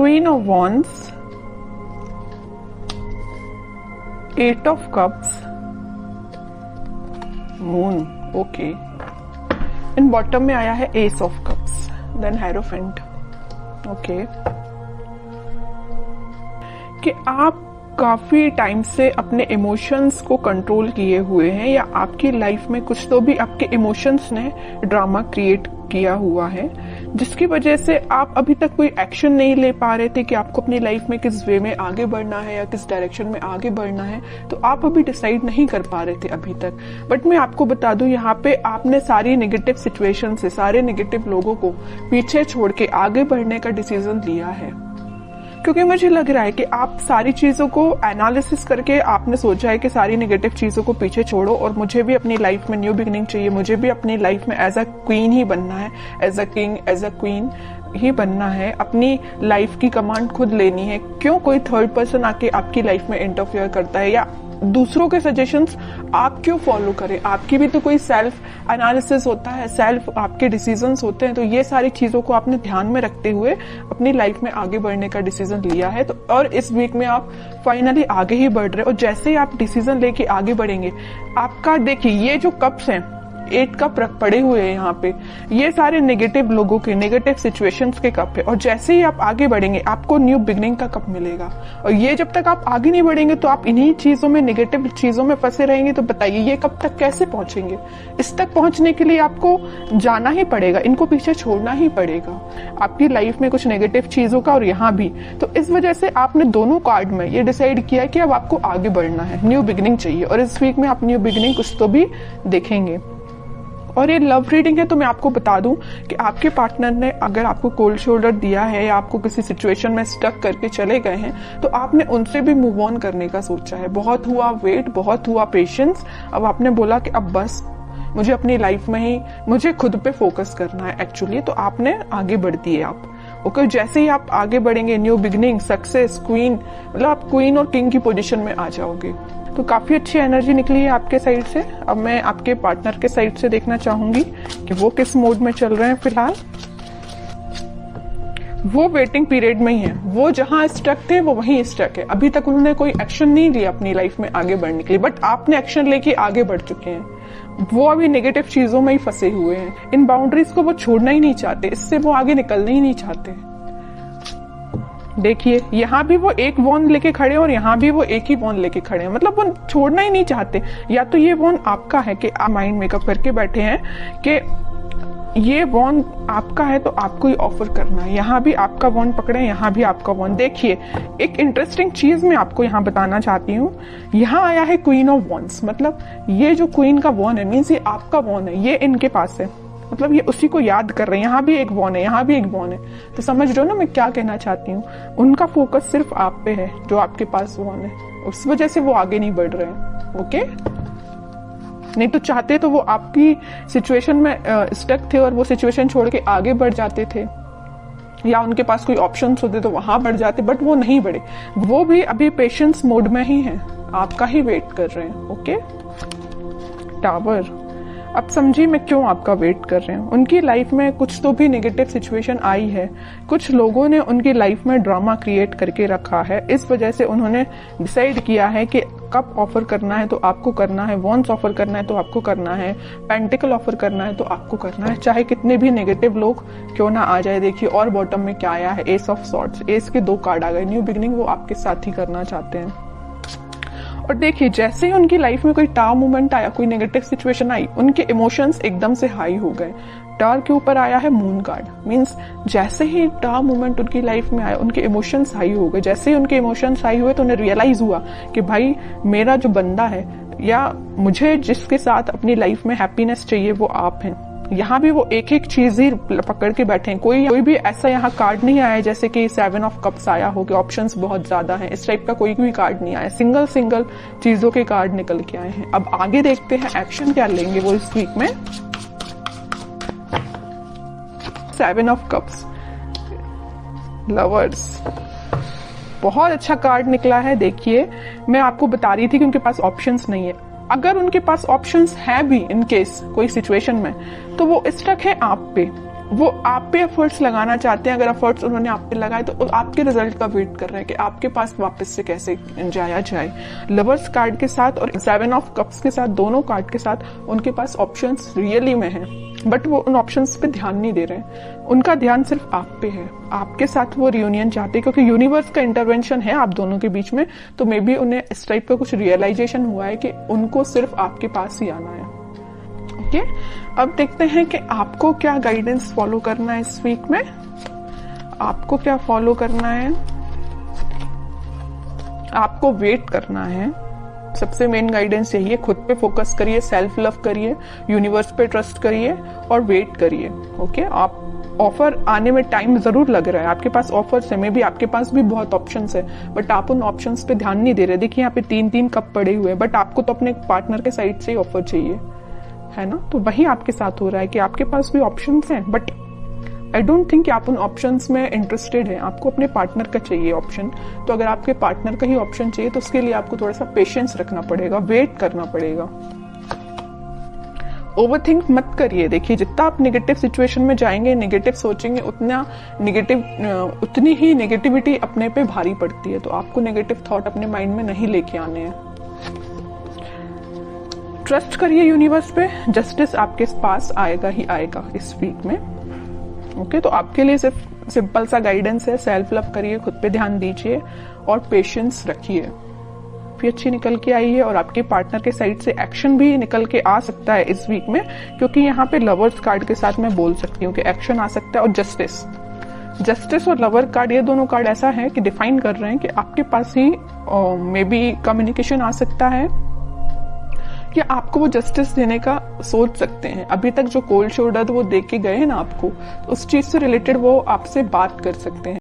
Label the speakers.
Speaker 1: Queen of wands, 8 of cups, moon, okay. In bottom में आया है ace of cups, then hierophant, okay. कि आप काफी टाइम से अपने इमोशंस को कंट्रोल किए हुए हैं, या आपकी लाइफ में कुछ तो भी आपके इमोशंस ने ड्रामा क्रिएट किया हुआ है, जिसकी वजह से आप अभी तक कोई एक्शन नहीं ले पा रहे थे कि आपको अपनी लाइफ में किस वे में आगे बढ़ना है या किस डायरेक्शन में आगे बढ़ना है। तो आप अभी डिसाइड नहीं कर पा रहे थे अभी तक। बट मैं आपको बता दूं, यहाँ पे आपने सारी नेगेटिव सिचुएशन से, सारे नेगेटिव लोगों को पीछे छोड़ के आगे बढ़ने का डिसीजन लिया है, क्योंकि मुझे लग रहा है कि आप सारी चीजों को एनालिसिस करके आपने सोचा है कि सारी नेगेटिव चीजों को पीछे छोड़ो और मुझे भी अपनी लाइफ में न्यू बिगिनिंग चाहिए, मुझे भी अपनी लाइफ में एज अ क्वीन ही बनना है, as a king, as a queen ही बनना है, अपनी लाइफ की कमांड खुद लेनी है। क्यों कोई थर्ड पर्सन आके आपकी लाइफ में इंटरफेयर करता है, या दूसरों के सजेशंस आप क्यों फॉलो करें? आपकी भी तो कोई सेल्फ एनालिसिस होता है, सेल्फ आपके डिसीजंस होते हैं। तो ये सारी चीजों को आपने ध्यान में रखते हुए अपनी लाइफ में आगे बढ़ने का डिसीजन लिया है। तो और इस वीक में आप फाइनली आगे ही बढ़ रहे हो, और जैसे ही आप डिसीजन लेके आगे बढ़ेंगे, आपका देखिए ये जो कप्स हैं, 8 कप पड़े हुए हैं यहाँ पे, ये सारे नेगेटिव लोगों के, नेगेटिव सिचुएशंस के कप है। और जैसे ही आप आगे बढ़ेंगे आपको न्यू बिगनिंग का कप मिलेगा। और ये जब तक आप आगे नहीं बढ़ेंगे तो आप इन्हीं चीजों में, नेगेटिव चीजों में फंसे रहेंगे। तो बताइए ये कब तक कैसे पहुंचेंगे? इस तक पहुंचने के लिए आपको जाना ही पड़ेगा, इनको पीछे छोड़ना ही पड़ेगा, आपकी लाइफ में कुछ नेगेटिव चीजों का और यहाँ भी। तो इस वजह से आपने दोनों कार्ड में ये डिसाइड किया है कि अब आपको आगे बढ़ना है, न्यू बिगनिंग चाहिए। और इस वीक में आप न्यू बिगनिंग कुछ तो भी देखेंगे। और ये लव रीडिंग है, तो मैं आपको बता दूं कि आपके पार्टनर ने अगर आपको कोल्ड शोल्डर दिया है या आपको किसी सिचुएशन में स्टक करके चले गए हैं, तो आपने उनसे भी मूव ऑन करने का सोचा है। बहुत हुआ वेट, बहुत हुआ पेशेंस, अब आपने बोला कि अब बस मुझे अपनी लाइफ में ही, मुझे खुद पे फोकस करना है एक्चुअली। तो आपने आगे बढ़ दिए आप, ओके। जैसे ही आप आगे बढ़ेंगे, न्यू बिगनिंग, सक्सेस, क्वीन, मतलब आप क्वीन और किंग की पोजीशन में आ जाओगे। तो काफी अच्छी एनर्जी निकली है आपके साइड से। अब मैं आपके पार्टनर के साइड से देखना चाहूंगी कि वो किस मोड में चल रहे हैं फिलहाल। वो वेटिंग पीरियड में ही है, वो जहां स्टक थे वो वहीं स्टक है। अभी तक उन्होंने कोई एक्शन नहीं लिया अपनी लाइफ में आगे बढ़ने के लिए, बट आपने एक्शन लेके आगे बढ़ चुके हैं। वो अभी नेगेटिव चीजों में ही फंसे हुए हैं, इन बाउंड्रीज को वो छोड़ना ही नहीं चाहते, इससे वो आगे निकलना ही नहीं चाहते। देखिए यहाँ भी वो एक वॉन लेके खड़े हैं और यहाँ भी वो एक ही वॉन लेके खड़े हैं, मतलब वो छोड़ना ही नहीं चाहते। या तो ये वॉन आपका है कि आप माइंड मेकअप करके बैठे हैं कि ये वॉन आपका है तो आपको ही ऑफर करना है। यहाँ भी आपका वॉन पकड़े, यहाँ भी आपका वॉन। देखिए एक इंटरेस्टिंग चीज मैं आपको यहाँ बताना चाहती हूँ। यहाँ आया है क्वीन ऑफ वॉन्स, मतलब ये जो क्वीन का वॉन है मीन्स ये आपका वॉन है, ये इनके पास है, मतलब ये उसी को याद कर रहे हैं। यहाँ भी एक वॉन है, यहाँ भी एक वॉन है। तो समझ रहे हो ना मैं क्या कहना चाहती हूँ? उनका फोकस सिर्फ आप पे है, जो आपके पास वॉन है, उस वजह से वो आगे नहीं बढ़ रहे हैं, ओके। नहीं तो चाहते तो वो आपकी सिचुएशन में स्टक थे और वो सिचुएशन छोड़ के आगे बढ़ जाते थे, या उनके पास कोई ऑप्शंस होते तो वहां बढ़ जाते, बट वो नहीं बढ़े। वो भी अभी पेशेंस मोड में ही है, आपका ही वेट कर रहे हैं, ओके। टावर, अब समझिए मैं क्यों आपका वेट कर रहे हैं। उनकी लाइफ में कुछ तो भी नेगेटिव सिचुएशन आई है, कुछ लोगों ने उनकी लाइफ में ड्रामा क्रिएट करके रखा है। इस वजह से उन्होंने डिसाइड किया है कि कप ऑफर करना है तो आपको करना है, वॉन्स ऑफर करना है तो आपको करना है, पेंटिकल ऑफर करना है तो आपको करना है, चाहे कितने भी नेगेटिव लोग क्यों ना आ जाए। देखिए और बॉटम में क्या आया है, एस ऑफ सॉर्ड्स, एस के 2 कार्ड आ गए। न्यू बिगिनिंग वो आपके साथ ही करना चाहते हैं। और देखिए जैसे ही उनकी लाइफ में कोई टावर मोमेंट आया, कोई नेगेटिव सिचुएशन आई, उनके इमोशंस एकदम से हाई हो गए। टावर के ऊपर आया है मून कार्ड, मींस जैसे ही टावर मोमेंट उनकी लाइफ में आया उनके इमोशंस हाई हो गए। जैसे ही उनके इमोशंस हाई हुए तो उन्हें रियलाइज हुआ कि भाई मेरा जो बंदा है या मुझे जिसके साथ अपनी लाइफ में हैप्पीनेस चाहिए वो आप हैं। यहाँ भी वो एक एक चीज ही पकड़ के बैठे हैं। कोई भी ऐसा यहाँ कार्ड नहीं आया जैसे कि 7 ऑफ कप्स आया हो कि ऑप्शंस बहुत ज्यादा हैं, इस टाइप का कोई भी कार्ड नहीं आया। सिंगल चीजों के कार्ड निकल के आए हैं। अब आगे देखते हैं एक्शन क्या लेंगे वो इस वीक में। 7 ऑफ कप्स, लवर्स, बहुत अच्छा कार्ड निकला है। देखिए मैं आपको बता रही थी कि उनके पास ऑप्शंस नहीं है। अगर उनके पास ऑप्शंस है भी इन केस कोई सिचुएशन में, तो वो स्टक है आप पे। वो आप पे एफर्ट्स लगाना चाहते हैं। अगर एफर्ट्स उन्होंने आप पे लगाए तो आपके रिजल्ट का वेट कर रहे हैं कि आपके पास वापस से कैसे जाया जाए। लवर्स कार्ड के साथ और 7 ऑफ कप्स के साथ, दोनों कार्ड के साथ उनके पास ऑप्शंस रियली में हैं, बट वो उन ऑप्शंस पे ध्यान नहीं दे रहे हैं। उनका ध्यान सिर्फ आप पे है, आपके साथ वो रियूनियन चाहते हैं, क्योंकि यूनिवर्स का इंटरवेंशन है आप दोनों के बीच में। तो मे बी उन्हें इस टाइप का कुछ रियलाइजेशन हुआ है कि उनको सिर्फ आपके पास ही आना है। ओके, अब देखते हैं कि आपको क्या गाइडेंस फॉलो करना है इस वीक में। आपको क्या फॉलो करना है? आपको वेट करना है। सबसे मेन गाइडेंस यही है, खुद पे फोकस करिए, सेल्फ लव करिए, यूनिवर्स पे ट्रस्ट करिए और वेट करिए। ओके, आप ऑफर आने में टाइम जरूर लग रहा है, आपके पास ऑफर्स है, मे बी आपके पास भी बहुत ऑप्शंस है, बट आप उन ऑप्शंस पे ध्यान नहीं दे रहे। देखिए यहाँ पे 3-3 कप पड़े हुए हैं, बट आपको तो अपने पार्टनर के साइड से ही ऑफर चाहिए, है ना। तो वही आपके साथ हो रहा है कि आपके पास भी ऑप्शंस हैं, बट आई डोंट थिंक कि आप उन ऑप्शंस में इंटरेस्टेड हैं। आपको अपने पार्टनर का चाहिए ऑप्शन। तो अगर आपके पार्टनर का ही ऑप्शन चाहिए तो उसके लिए आपको थोड़ा सा पेशेंस रखना पड़ेगा, वेट करना पड़ेगा। ओवरथिंक मत करिए। देखिए जितना आप नेगेटिव सिचुएशन में जाएंगे, नेगेटिव सोचेंगे, उतनी ही नेगेटिविटी अपने पे भारी पड़ती है। तो आपको नेगेटिव थॉट अपने माइंड में नहीं लेके आने हैं। ट्रस्ट करिए यूनिवर्स पे, जस्टिस आपके पास आएगा ही आएगा इस वीक में। ओके, तो आपके लिए सिर्फ सिंपल सा गाइडेंस है, सेल्फ लव करिए, खुद पे ध्यान दीजिए और पेशेंस रखिए। भी अच्छी निकल के आई है और आपके पार्टनर के साइड से एक्शन भी निकल के आ सकता है इस वीक में, क्योंकि यहाँ पे लवर्स कार्ड के साथ मैं बोल सकती हूँ कि एक्शन आ सकता है। और जस्टिस और लवर कार्ड, ये दोनों कार्ड ऐसा है कि डिफाइन कर रहे हैं कि आपके पास ही मे बी कम्युनिकेशन आ सकता है या आपको वो जस्टिस देने का सोच सकते हैं। अभी तक जो कोल्ड शोल्डर वो दे के गए हैं ना आपको, तो उस चीज से रिलेटेड वो आपसे बात कर सकते हैं।